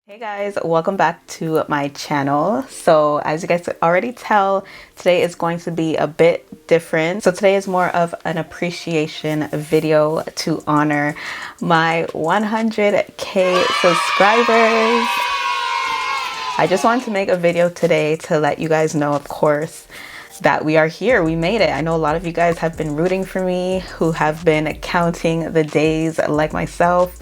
Hey guys, welcome back to my channel. So as you guys could already tell, today is going to be a bit different. So today is more of an appreciation video to honor my 100K subscribers. I just wanted to make a video today to let you guys know, of course, that we are here. We made it. I know a lot of you guys have been rooting for me, who have been counting the days like myself.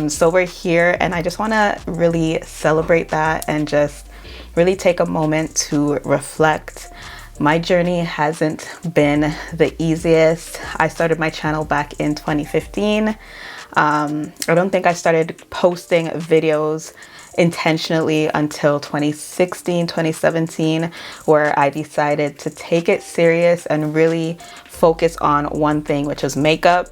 So we're here, and I just want to really celebrate that and just really take a moment to reflect. My journey hasn't been the easiest. I started my channel back in 2015. I don't think I started posting videos intentionally until 2016, 2017, where I decided to take it serious and really focus on one thing, which was makeup.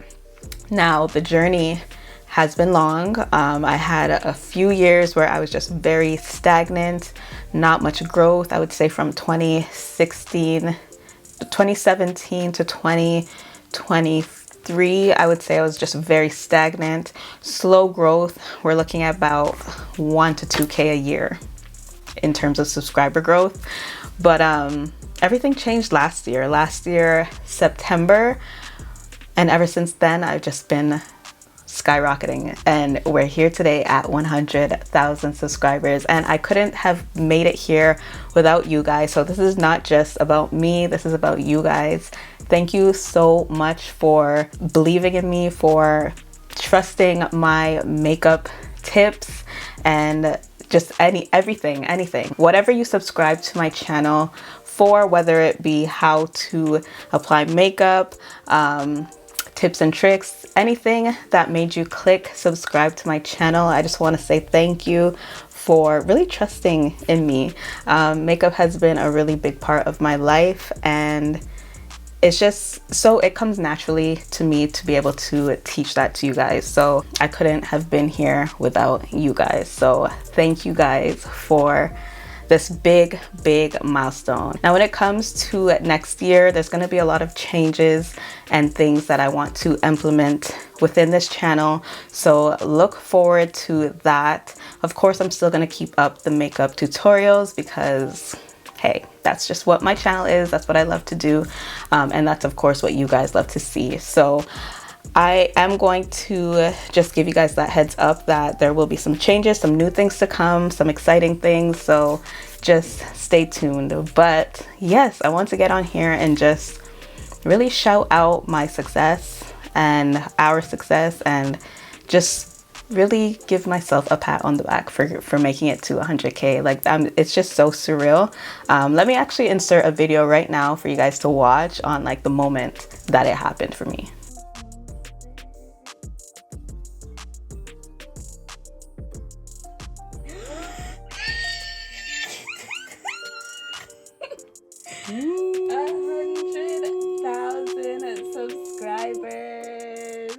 Now, the journey has been long. I had a few years where I was just very stagnant, not much growth. I would say from 2017 to 2023, I would say I was just very stagnant, slow growth. We're looking at about 1 to 2K a year in terms of subscriber growth. But everything changed last year, September. And ever since then, I've just been skyrocketing, and we're here today at 100,000 subscribers, and I couldn't have made it here without you guys. So this is not just about me, this is about you guys. Thank you so much for believing in me, for trusting my makeup tips, and just anything, whatever you subscribe to my channel for, whether it be how to apply makeup, tips and tricks, anything that made you click subscribe to my channel. I just want to say thank you for really trusting in me. Makeup has been a really big part of my life, and it's just so it comes naturally to me to be able to teach that to you guys. So I couldn't have been here without you guys. So thank you guys for this big milestone. Now, when it comes to next year, there's going to be a lot of changes and things that I want to implement within this channel. So look forward to that. Of course, I'm still going to keep up the makeup tutorials because, hey, that's just what my channel is. That's what I love to do. And that's, of course, what you guys love to see. So I am going to just give you guys that heads up that there will be some changes, some new things to come, some exciting things. So just stay tuned. But yes, I want to get on here and just really shout out my success and our success, and just really give myself a pat on the back for making it to 100K. Like, it's just so surreal. Let me actually insert a video right now for you guys to watch on like the moment that it happened for me. Subscribers.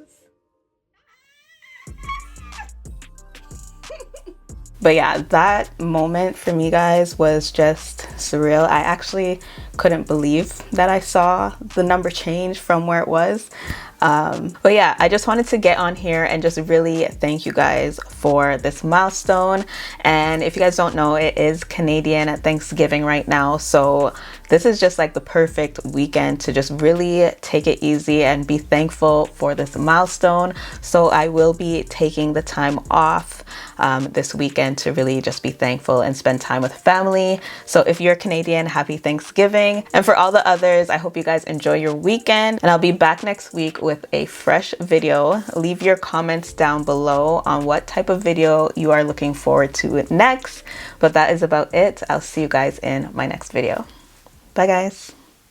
But yeah, that moment for me, guys, was just surreal. I actually couldn't believe that I saw the number change from where it was. But yeah, I just wanted to get on here and just really thank you guys for this milestone. And if you guys don't know, it is Canadian Thanksgiving right now. So this is just like the perfect weekend to just really take it easy and be thankful for this milestone. So I will be taking the time off this weekend to really just be thankful and spend time with family. So if you're Canadian, happy Thanksgiving. And for all the others, I hope you guys enjoy your weekend, and I'll be back next week with a fresh video. Leave your comments down below on what type of video you are looking forward to next. But that is about it. I'll see you guys in my next video. Bye guys.